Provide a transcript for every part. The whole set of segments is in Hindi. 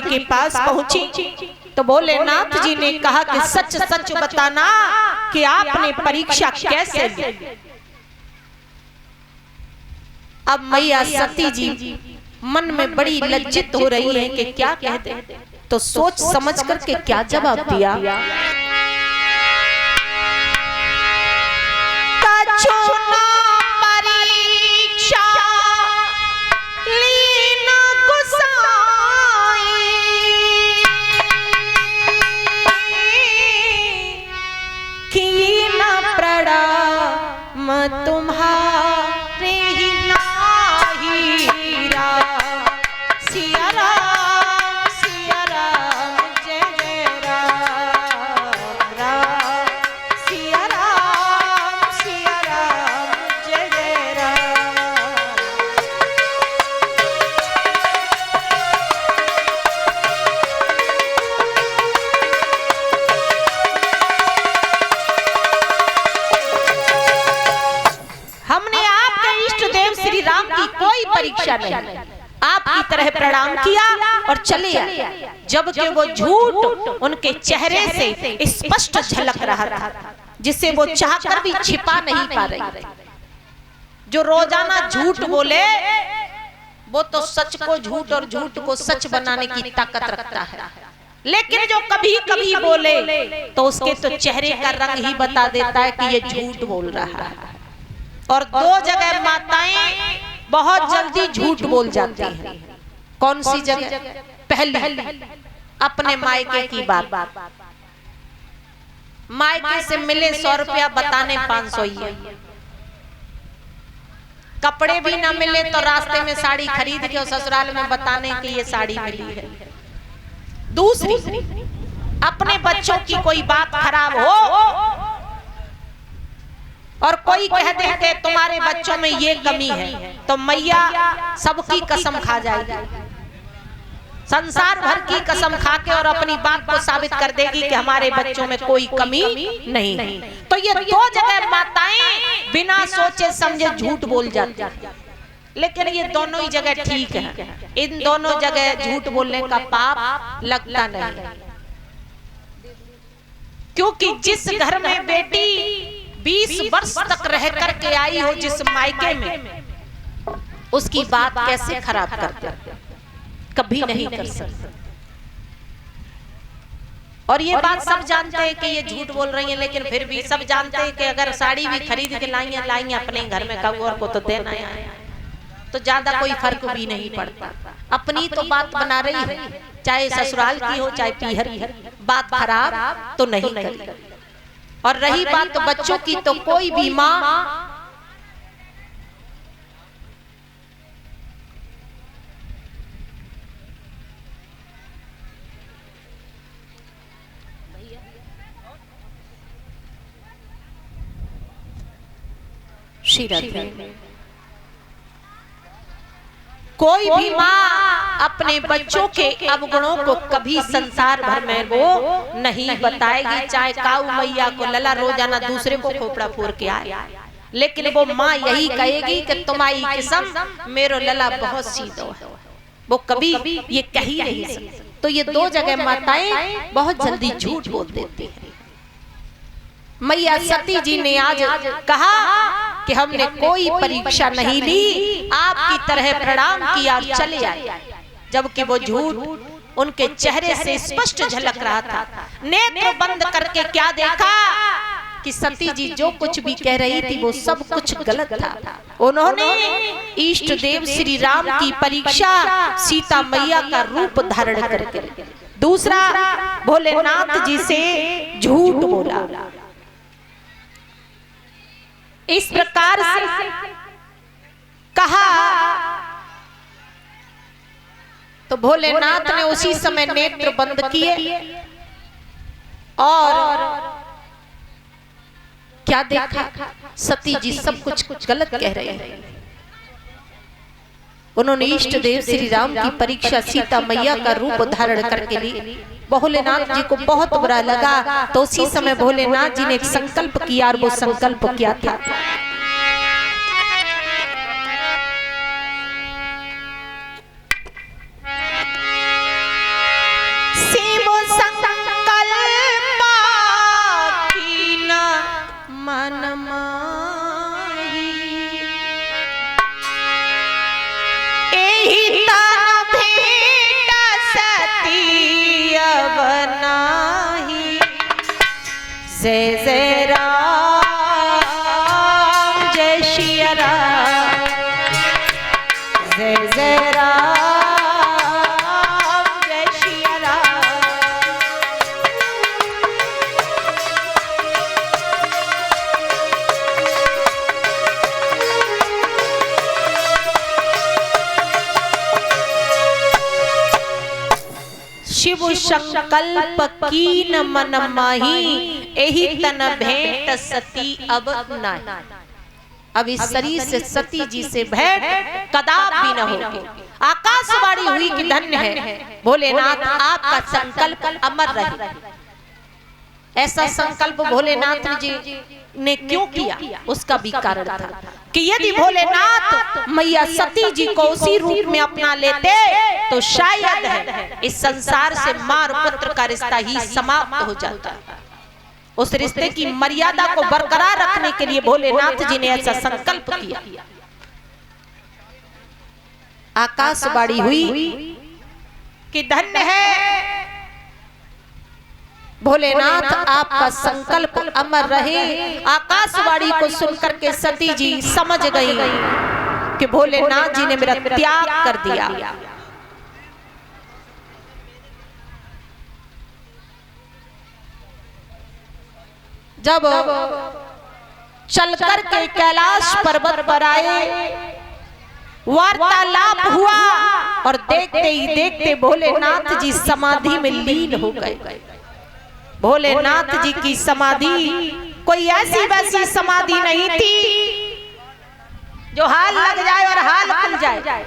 के पास पहुंची तो भोलेनाथ जी ने कहा कि सच सच बताना कि आपने परीक्षा कैसे ली। अब मैया सती जी मन में बड़ी लज्जित हो रही है कि क्या कह दे, तो सोच समझ करके क्या जवाब दिया। तुम्हारे ही नाही राम, सिया राम जय जय राम, राम सिया राम जय जय राम। हमने आपके इष्ट देव श्री राम की कोई परीक्षा नहीं, आपकी तरह प्रणाम किया और चले आए, जबकि वो झूठ उनके चेहरे से स्पष्ट झलक रहा था, जिसे वो चाहकर भी छिपा नहीं पा रही थी। जो रोजाना झूठ बोले वो तो सच को झूठ और झूठ को सच बनाने की ताकत रखता है, लेकिन जो कभी कभी बोले तो उसके तो चेहरे का रंग ही बता देता है कि ये झूठ बोल रहा है। और दो जगह माताएं बहुत जल्दी झूठ बोल जाती हैं। कौन सी जगह? पहली अपने मायके की बात, मायके से मिले 100 रुपया बताने 500 ही है, कपड़े भी ना मिले तो रास्ते में साड़ी खरीद के और ससुराल में बताने की ये साड़ी मिली है। दूसरी, अपने बच्चों की कोई बात खराब हो और कोई कह दे कि तुम्हारे बच्चों में ये कमी है, तो मैया सबकी कसम खा जाएगी, संसार भर की कसम खा के और अपनी बात को साबित कर देगी कि हमारे बच्चों में कोई कमी नहीं। तो ये दो जगह माताएं बिना सोचे समझे झूठ बोल जाती हैं, लेकिन ये दोनों ही जगह ठीक है। इन दोनों जगह झूठ बोलने का पाप लगता नहीं, क्योंकि जिस घर में बेटी 20 वर्ष तक रह करके आई हो जिस मायके में, उसकी बात कैसे खराब करते, कभी नहीं कर सकते। और ये बात सब जानते हैं कि ये झूठ बोल रही है, लेकिन फिर भी सब जानते हैं कि अगर साड़ी भी खरीद के लाई अपने घर में कौर को तो देना है, तो ज्यादा कोई फर्क भी नहीं पड़ता। अपनी तो बात बना रही है, चाहे ससुराल की हो चाहे पीहर की, बात खराब तो नहीं करेगी। और रही बात तो बच्चों की, तो कोई भी माँ कोई भी माँ अपने बच्चों के अवगुणों को कभी संसार भर में वो नहीं बताएगी, चाहे काऊ मैया को लला रोजाना दूसरे को खोपड़ा फोड़ के आए, लेकिन वो माँ यही कहेगी कि तुम्हारी किस्म मेरो लला बहुत सीधो है, वो कभी ये कह ही नहीं सकती। तो ये दो जगह माताएं बहुत जल्दी झूठ बोल देती हैं। मैया सती जी ने आज कहा कि हमने कोई परीक्षा नहीं ली, आपकी तरह प्रणाम किया चले आए, जबकि वो झूठ उनके चेहरे से स्पष्ट झलक रहा था। नेत्र बंद करके क्या देखा कि सती जी जो कुछ भी कह रही थी वो सब कुछ गलत था। उन्होंने इष्ट देव श्री राम की परीक्षा सीता मैया का रूप धारण करके, दूसरा भोलेनाथ जी से झूठ बोला। इस प्रकार से कहा तो भोलेनाथ ने उसी समय नेत्र बंद किए और क्या देखा, सती जी सब कुछ गलत कह रहे हैं। उन्होंने इष्ट देव श्री राम की परीक्षा सीता मैया का रूप धारण करके ली। भोलेनाथ जी को बहुत बुरा लगा, तो उसी समय भोलेनाथ जी ने एक संकल्प किया, और वो संकल्प क्या था। जय जय राम जय सिया राम, जय जय राम जय सिया राम। शिव संकल्प कीन मन माही, एही तन भेंट सती अब नाही। अब इस शरीर से सती जी से भेंट कदापि न होगी। आकाशवाणी हुई कि धन्य है भोलेनाथ आपका संकल्प अमर रहे। ऐसा संकल्प भोलेनाथ जी ने क्यों किया, उसका भी कारण था कि यदि भोलेनाथ मैया सती जी को उसी रूप में अपना लेते तो शायद है इस संसार से मां और पुत्र का रिश्ता ही समाप्त हो जाता। उस रिश्ते की मर्यादा को बरकरार रखने के लिए भोलेनाथ जी ने ऐसा संकल्प किया। आकाशवाणी हुई कि धन्य है भोलेनाथ आपका संकल्प अमर रहे। आकाशवाणी को सुनकर के सती जी समझ गई कि भोलेनाथ जी ने मेरा त्याग कर दिया। जब चलकर के कैलाश पर्वत पर आए, वार्तालाप हुआ और देखते ही देखते भोलेनाथ जी समाधि में लीन हो गए। भोलेनाथ जी की समाधि कोई ऐसी वैसी समाधि नहीं थी जो हाल लग जाए और हाल खुल जाए।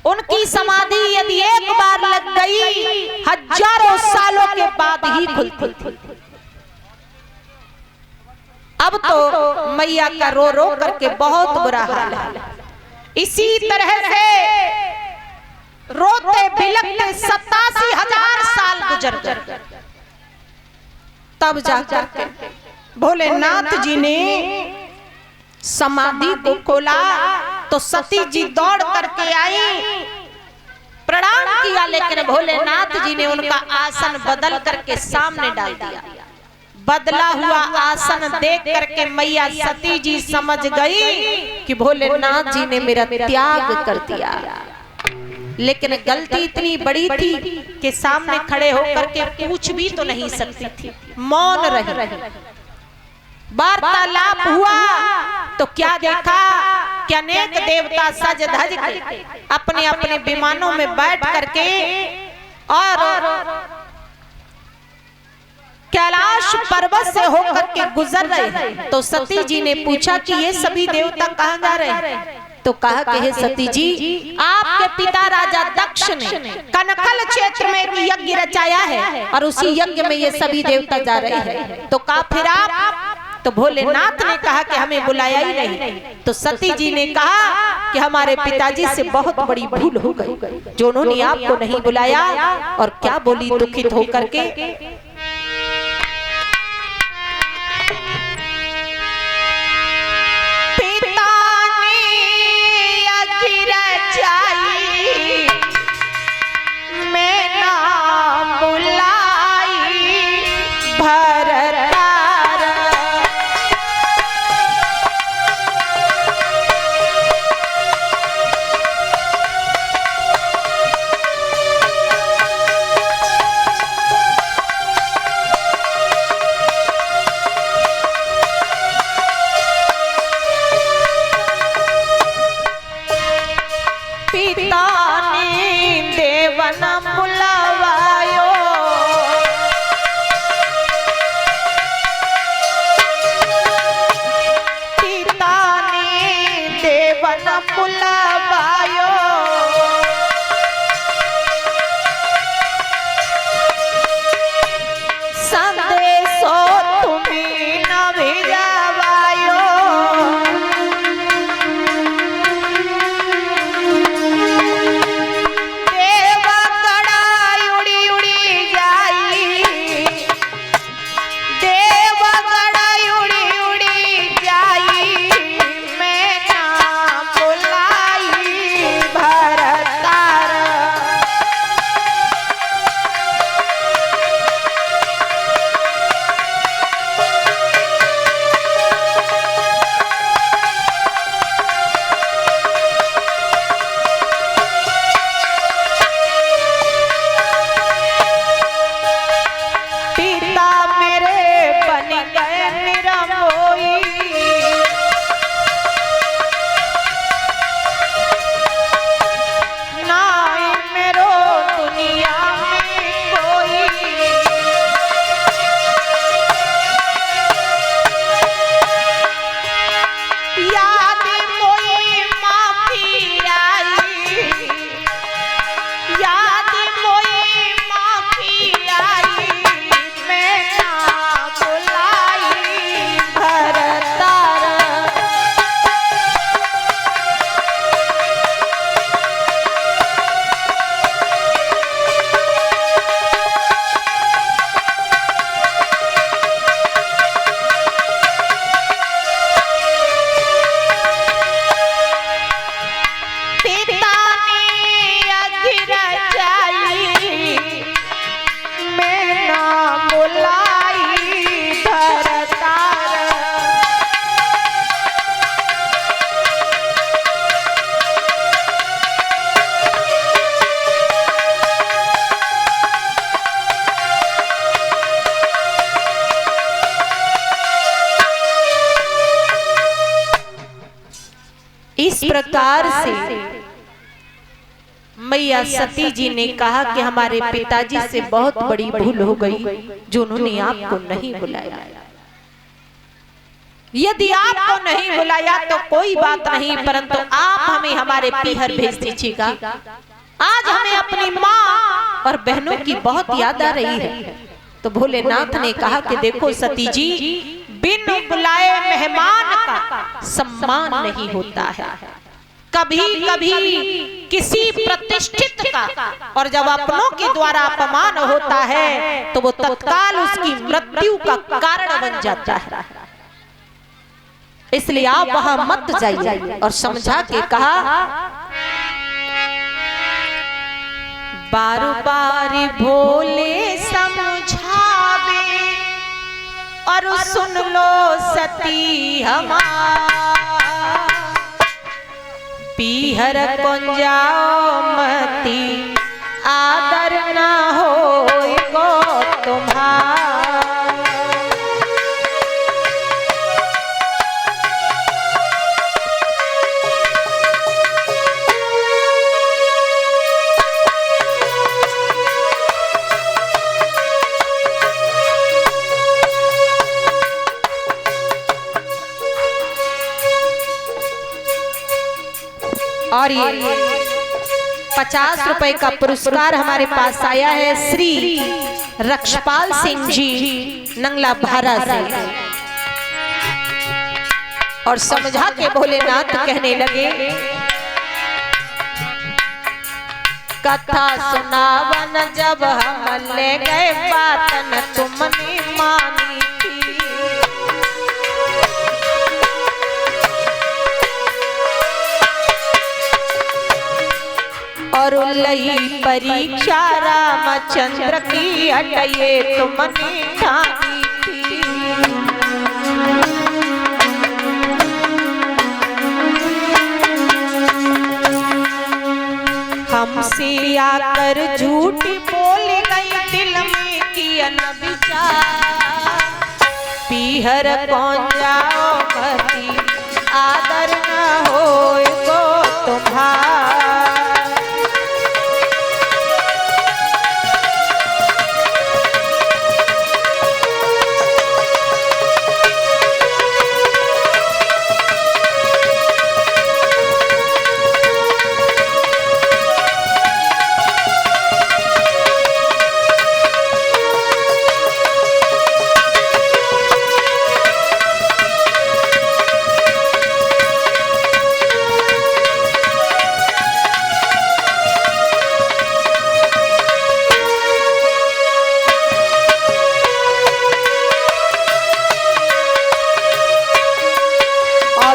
उनकी समाधि यदि एक बार लग गई हजारों सालों के बाद ही खुलती थी। अब तो मैया का रो रो करके बहुत बुरा हाल है। इसी तरह से रोते बिलखते 87,000 साल गुजर गए। तब जाकर के भोलेनाथ जी ने समाधि को खोला तो सती जी दौड़ करके आई, प्रणाम किया, लेकिन भोलेनाथ जी ने उनका आसन बदल करके सामने डाल दिया। बदला हुआ आसन देख करके मैया सती जी समझ गई कि भोलेनाथ जी ने मेरा त्याग कर दिया। लेकिन गलती इतनी बड़ी थी कि सामने खड़े होकर के पूछ भी तो नहीं सकती थी, मौन रही। वार्तालाप हुआ तो क्या देखा कि अनेक देवता सज धज के अपने अपने विमानों में बैठ करके और कैलाश पर्वत से होकर के गुजर रहे हैं। तो सती जी ने पूछा कि ये सभी देवता कहाँ जा रहे हैं? तो कहा कि हे सती जी, आपके पिता राजा दक्ष ने कनकल क्षेत्र में एक यज्ञ रचाया है और उसी यज्ञ में ये सभी देवता जा रहे हैं। तो कहा फिर आप? तो भोलेनाथ ने कहा कि हमें बुलाया ही नहीं। तो सती जी ने कहा कि हमारे पिताजी से बहुत बड़ी भूल हो गई जो उन्होंने आपको नहीं बुलाया। और क्या बोली दुखित होकर के, प्रकार से मैया सती जी ने कहा कि हमारे पिताजी से बहुत बड़ी भूल हो गई जो उन्होंने आपको नहीं बुलाया। यदि आपको नहीं बुलाया तो कोई बात नहीं, परंतु आप हमें हमारे पीहर भेज दीजिएगा। आज हमें अपनी माँ और बहनों की बहुत याद आ रही है। तो भोलेनाथ ने कहा कि देखो सती जी, बिन बुलाए मेहमान का सम्मान नहीं होता है। कभी कभी किसी प्रतिष्ठित का और जब अपनों के द्वारा अपमान होता है तो वो तत्काल उसकी मृत्यु का कारण बन जाता है। इसलिए आप वहां मत जाइए। और समझा के कहा, बार बार भोले समझावे और सुन लो सती हमार, पीहर को जाओ मती आदर ना होएगो तुम्हारा। और ये 50 रुपए का पुरस्कार हमारे पास आया है श्री रक्षपाल सिंह जी नंगला भारा से। और समझा के भोलेनाथ कहने लगे, कथा सुनावन जब हम ले गए बात न तुमने मानी थी, और लई परीक्षा रामचंद्र की हटिए तुमने ठानी थी। हमसे आकर झूठ बोल गई दिल में किया न विचार, पीहर कौन जाओ मती आदर न होएगो तुम्हारा।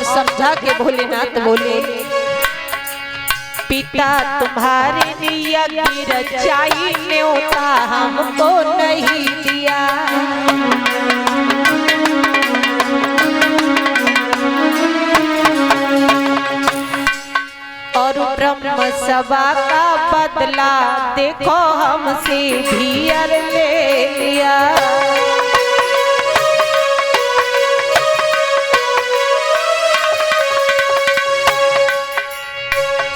समझा के भोलेनाथ बोले, पिता तुम्हारे निया की रचाई न्योता हमको नहीं दिया, और ब्रह्म सभा का बदला देखो हमसे भी अर ले लिया।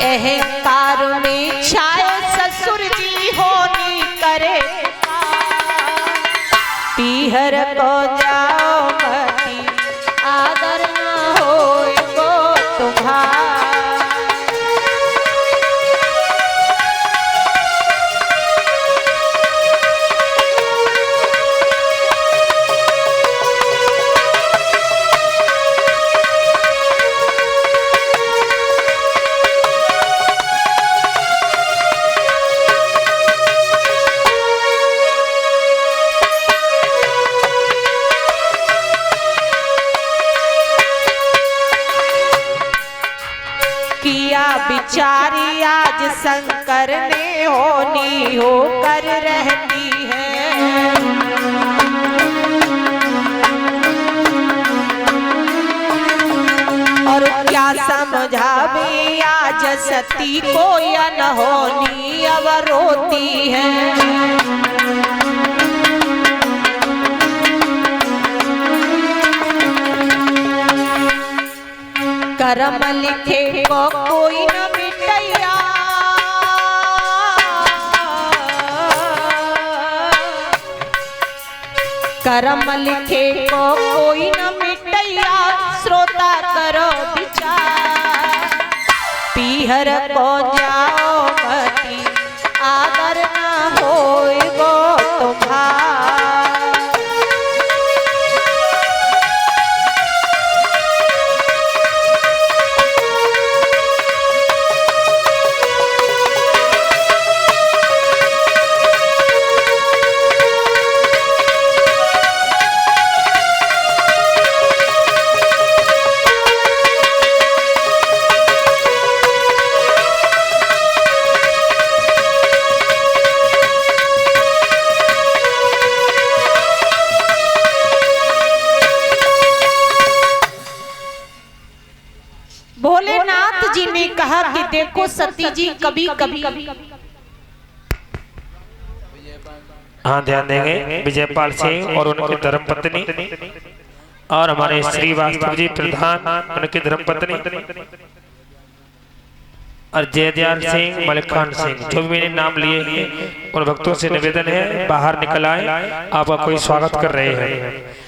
अहंकार में छाए ससुर जी होनी करे, पीहर को जाओ मती आदर न होएगो तुम्हारा। बिचारी आज शंकर ने होनी होकर रहती है, और क्या समझावे आज सती को या न होनी अब रोती है। कर्म लिखे को कोई न मिटैया, कर्म लिखे को कोई न मिटैया, श्रोता करो विचार, पीहर को जाओ मती आदर न होए गो तुम्हार। भोलेनाथ जी ने कहा कि देखो सती जी कभी कभी, हाँ ध्यान देंगे विजयपाल सिंह और उनकी धर्मपत्नी और हमारे श्रीवास्तव जी प्रधान उनकी धर्मपत्नी और जयदयाल सिंह मलिक खान सिंह जो भी मैंने नाम लिए हैं उन भक्तों से निवेदन है बाहर निकल आए, आपका कोई स्वागत कर रहे हैं।